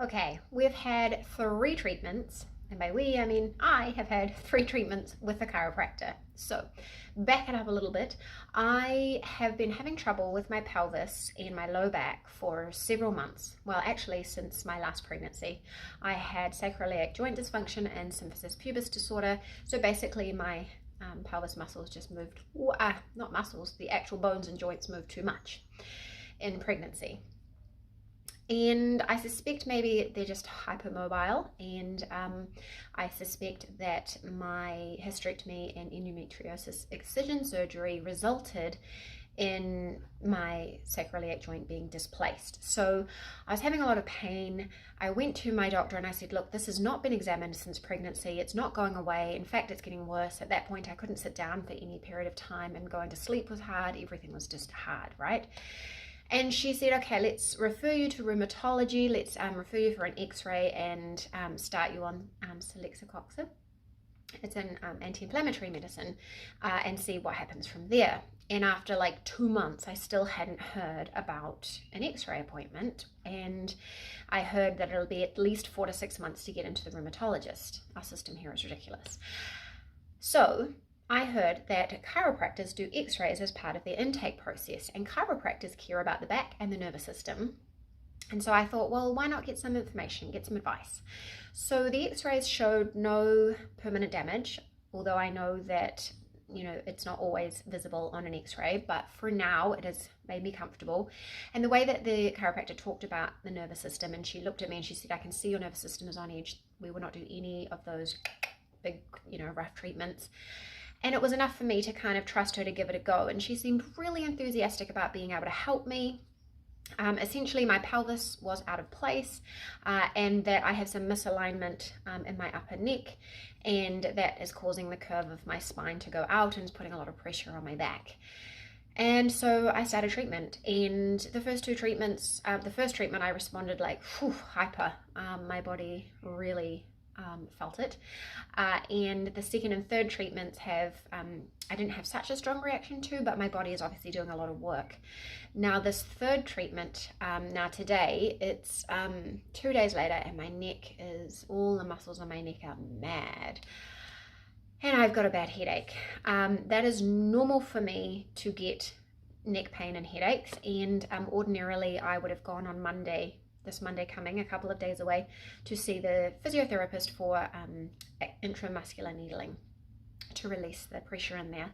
Okay, we've had 3 treatments, and by we, I mean I have had 3 treatments with a chiropractor. So, back it up a little bit. I have been having trouble with my pelvis and my low back for several months. Well, actually, since my last pregnancy. I had sacroiliac joint dysfunction and symphysis pubis disorder. So, basically, my pelvis muscles just moved, not muscles, the actual bones and joints moved too much in pregnancy. And I suspect maybe they're just hypermobile, and I suspect that my hysterectomy and endometriosis excision surgery resulted in my sacroiliac joint being displaced. So I was having a lot of pain. I went to my doctor and I said, look, this has not been examined since pregnancy. It's not going away. In fact, it's getting worse. At that point, I couldn't sit down for any period of time, and going to sleep was hard. Everything was just hard, right? And she said, okay, let's refer you to rheumatology. Let's refer you for an x-ray and start you on celecoxib. It's an anti-inflammatory medicine, and see what happens from there. And after like 2 months, I still hadn't heard about an x-ray appointment. And I heard that it'll be at least 4 to 6 months to get into the rheumatologist. Our system here is ridiculous. So I heard that chiropractors do x-rays as part of their intake process, and chiropractors care about the back and the nervous system. And so I thought, well, why not get some information, get some advice? So the x-rays showed no permanent damage, although I know that, it's not always visible on an x-ray, but for now it has made me comfortable. And the way that the chiropractor talked about the nervous system, and she looked at me and she said, I can see your nervous system is on edge. We will not do any of those big, rough treatments. And it was enough for me to kind of trust her to give it a go. And she seemed really enthusiastic about being able to help me. Essentially, my pelvis was out of place, and that I have some misalignment in my upper neck, and that is causing the curve of my spine to go out and is putting a lot of pressure on my back. And so I started treatment, and the first 2 treatments, the first treatment I responded like, hyper. My body really felt it, and the second and third treatments have I didn't have such a strong reaction to, but my body is obviously doing a lot of work. Now this third treatment, now today, it's 2 days later, and my neck is, all the muscles on my neck are mad, and I've got a bad headache. That is normal for me to get neck pain and headaches, and ordinarily I would have gone on this Monday coming, a couple of days away, to see the physiotherapist for intramuscular needling to release the pressure in there.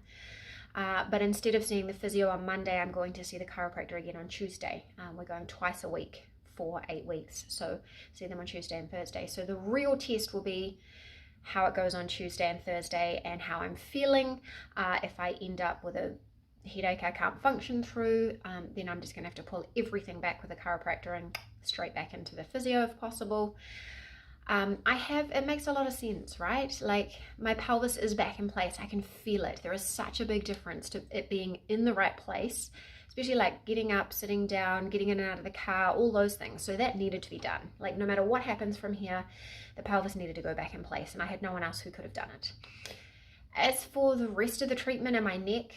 But instead of seeing the physio on Monday, I'm going to see the chiropractor again on Tuesday. We're going twice a week for 8 weeks, so see them on Tuesday and Thursday. So the real test will be how it goes on Tuesday and Thursday, and how I'm feeling. If I end up with a headache I can't function through, then I'm just going to have to pull everything back with a chiropractor and straight back into the physio if possible. It makes a lot of sense, right? Like, my pelvis is back in place. I can feel it. There is such a big difference to it being in the right place, especially like getting up, sitting down, getting in and out of the car, all those things. So that needed to be done. Like, no matter what happens from here, the pelvis needed to go back in place, and I had no one else who could have done it. As for the rest of the treatment in my neck,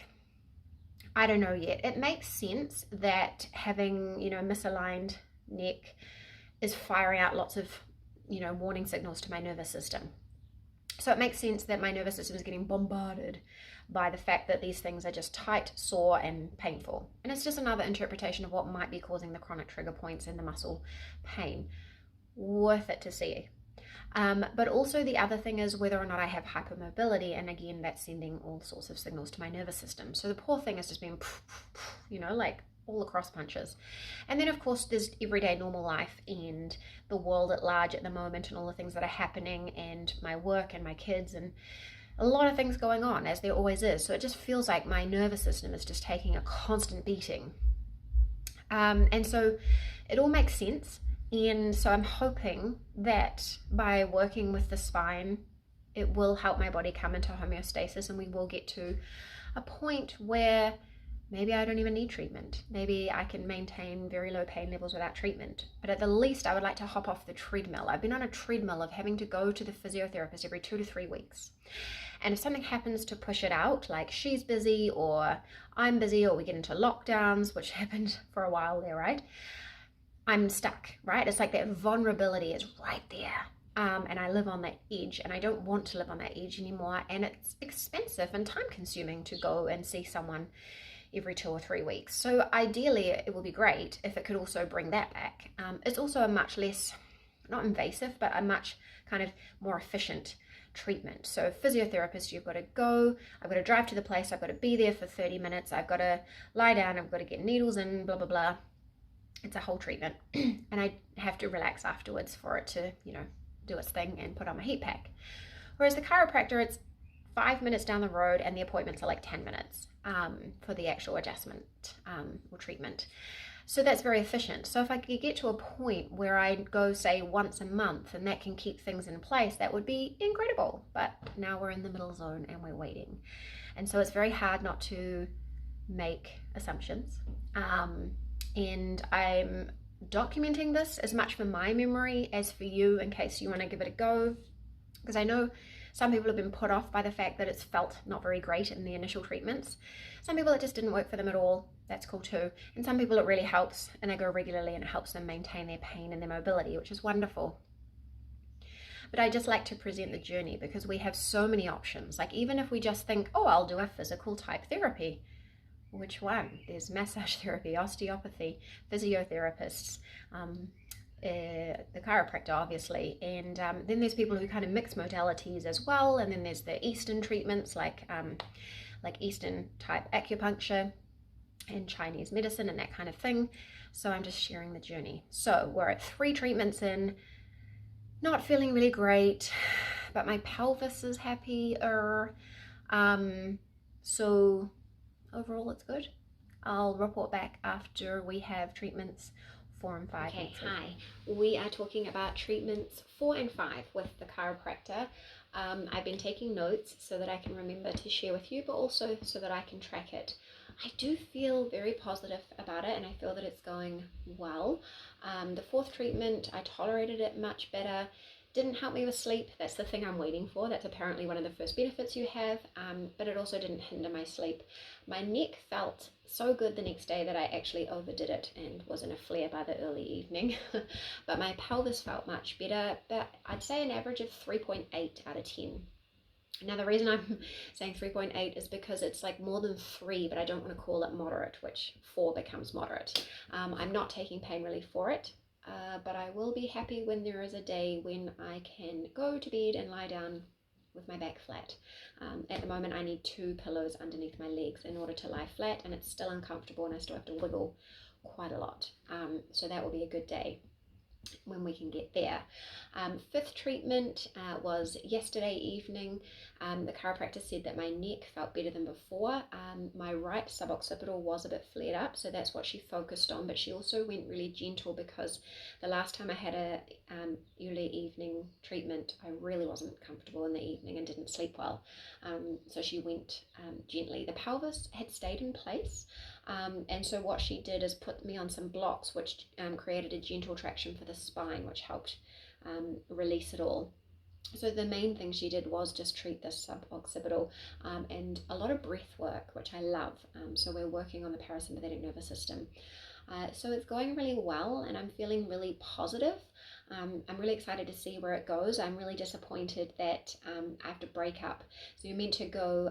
I don't know yet. It makes sense that having, misaligned neck is firing out lots of, warning signals to my nervous system. So it makes sense that my nervous system is getting bombarded by the fact that these things are just tight, sore, and painful. And it's just another interpretation of what might be causing the chronic trigger points and the muscle pain. Worth it to see. But also the other thing is whether or not I have hypermobility, and again, that's sending all sorts of signals to my nervous system. So the poor thing is just being, like all the cross punches. And then of course there's everyday normal life and the world at large at the moment, and all the things that are happening, and my work and my kids, and a lot of things going on, as there always is. So it just feels like my nervous system is just taking a constant beating. And so it all makes sense. And so I'm hoping that by working with the spine, it will help my body come into homeostasis, and we will get to a point where maybe I don't even need treatment. Maybe I can maintain very low pain levels without treatment. But at the least, I would like to hop off the treadmill. I've been on a treadmill of having to go to the physiotherapist every 2 to 3 weeks. And if something happens to push it out, like she's busy or I'm busy or we get into lockdowns, which happened for a while there, right? I'm stuck, right? It's like that vulnerability is right there. And I live on that edge, and I don't want to live on that edge anymore. And it's expensive and time consuming to go and see someone every 2 or 3 weeks. So ideally, it would be great if it could also bring that back. It's also a much less, not invasive, but a much kind of more efficient treatment. So physiotherapist, you've got to go, I've got to drive to the place, I've got to be there for 30 minutes, I've got to lie down, I've got to get needles in, blah, blah, blah. It's a whole treatment. And I have to relax afterwards for it to, do its thing and put on my heat pack. Whereas the chiropractor, it's 5 minutes down the road and the appointments are like 10 minutes for the actual adjustment or treatment. So that's very efficient. So if I could get to a point where I go, say, once a month and that can keep things in place, that would be incredible. But now we're in the middle zone and we're waiting. And so it's very hard not to make assumptions. And I'm documenting this as much for my memory as for you in case you want to give it a go. Because I know some people have been put off by the fact that it's felt not very great in the initial treatments. Some people it just didn't work for them at all. That's cool too. And some people it really helps and they go regularly and it helps them maintain their pain and their mobility, which is wonderful. But I just like to present the journey because we have so many options. Like even if we just think, oh, I'll do a physical type therapy. Which one? There's massage therapy, osteopathy, physiotherapists, the chiropractor obviously, and then there's people who kind of mix modalities as well, and then there's the Eastern treatments like Eastern type acupuncture and Chinese medicine and that kind of thing. So I'm just sharing the journey. So we're at 3 treatments in, not feeling really great, but my pelvis is happier. So overall it's good. I'll report back after we have treatments 4 and 5. Okay, hi. We are talking about treatments 4 and 5 with the chiropractor. I've been taking notes so that I can remember to share with you, but also so that I can track it. I do feel very positive about it and I feel that it's going well. The 4th treatment, I tolerated it much better. Didn't help me with sleep. That's the thing I'm waiting for. That's apparently one of the first benefits you have, but it also didn't hinder my sleep. My neck felt so good the next day that I actually overdid it and was in a flare by the early evening. But my pelvis felt much better, but I'd say an average of 3.8 out of 10. Now the reason I'm saying 3.8 is because it's like more than 3, but I don't want to call it moderate, which 4 becomes moderate. I'm not taking pain relief for it. But I will be happy when there is a day when I can go to bed and lie down with my back flat. At the moment I need 2 pillows underneath my legs in order to lie flat, and it's still uncomfortable and I still have to wiggle quite a lot. So that will be a good day when we can get there. 5th treatment was yesterday evening. The chiropractor said that my neck felt better than before. My right suboccipital was a bit flared up, so that's what she focused on, but she also went really gentle because the last time I had a early evening treatment, I really wasn't comfortable in the evening and didn't sleep well. So she went gently. The pelvis had stayed in place. And so what she did is put me on some blocks which created a gentle traction for the spine, which helped release it all. So the main thing she did was just treat the suboccipital and a lot of breath work, which I love. So we're working on the parasympathetic nervous system. So it's going really well and I'm feeling really positive. I'm really excited to see where it goes. I'm really disappointed that I have to break up. So you're meant to go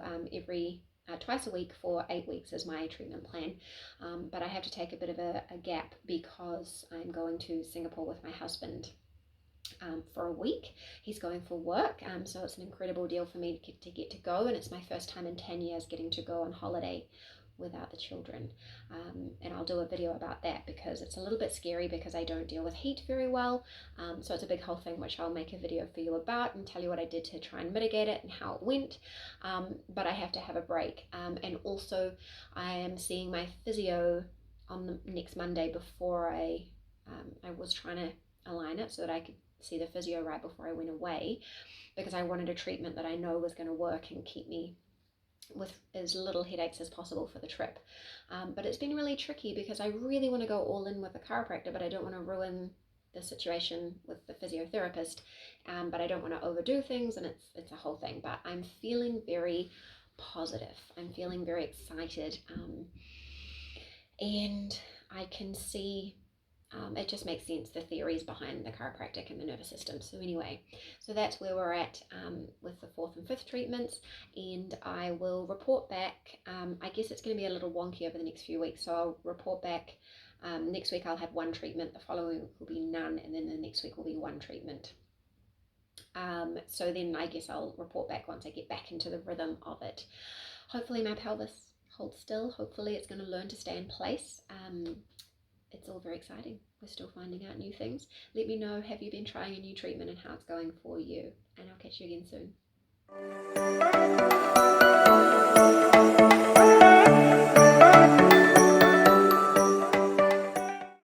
twice a week for 8 weeks is my treatment plan, but I have to take a bit of a gap because I'm going to Singapore with my husband for a week. He's going for work, so it's an incredible deal for me to get to go, and it's my first time in 10 years getting to go on holiday without the children, and I'll do a video about that because it's a little bit scary because I don't deal with heat very well, so it's a big whole thing which I'll make a video for you about and tell you what I did to try and mitigate it and how it went, but I have to have a break, and also I am seeing my physio on the next Monday before I was trying to align it so that I could see the physio right before I went away because I wanted a treatment that I know was going to work and keep me with as little headaches as possible for the trip, but it's been really tricky because I really want to go all in with the chiropractor, but I don't want to ruin the situation with the physiotherapist, but I don't want to overdo things, and it's a whole thing. But I'm feeling very positive. I'm feeling very excited, and I can see It just makes sense, the theories behind the chiropractic and the nervous system. So anyway, so that's where we're at with the 4th and 5th treatments, and I will report back. I guess it's going to be a little wonky over the next few weeks, so I'll report back. Next week I'll have 1 treatment, the following week will be none, and then the next week will be 1 treatment. So then I guess I'll report back once I get back into the rhythm of it. Hopefully my pelvis holds still. Hopefully it's going to learn to stay in place. It's all very exciting. We're still finding out new things. Let me know, have you been trying a new treatment and how it's going for you? And I'll catch you again soon.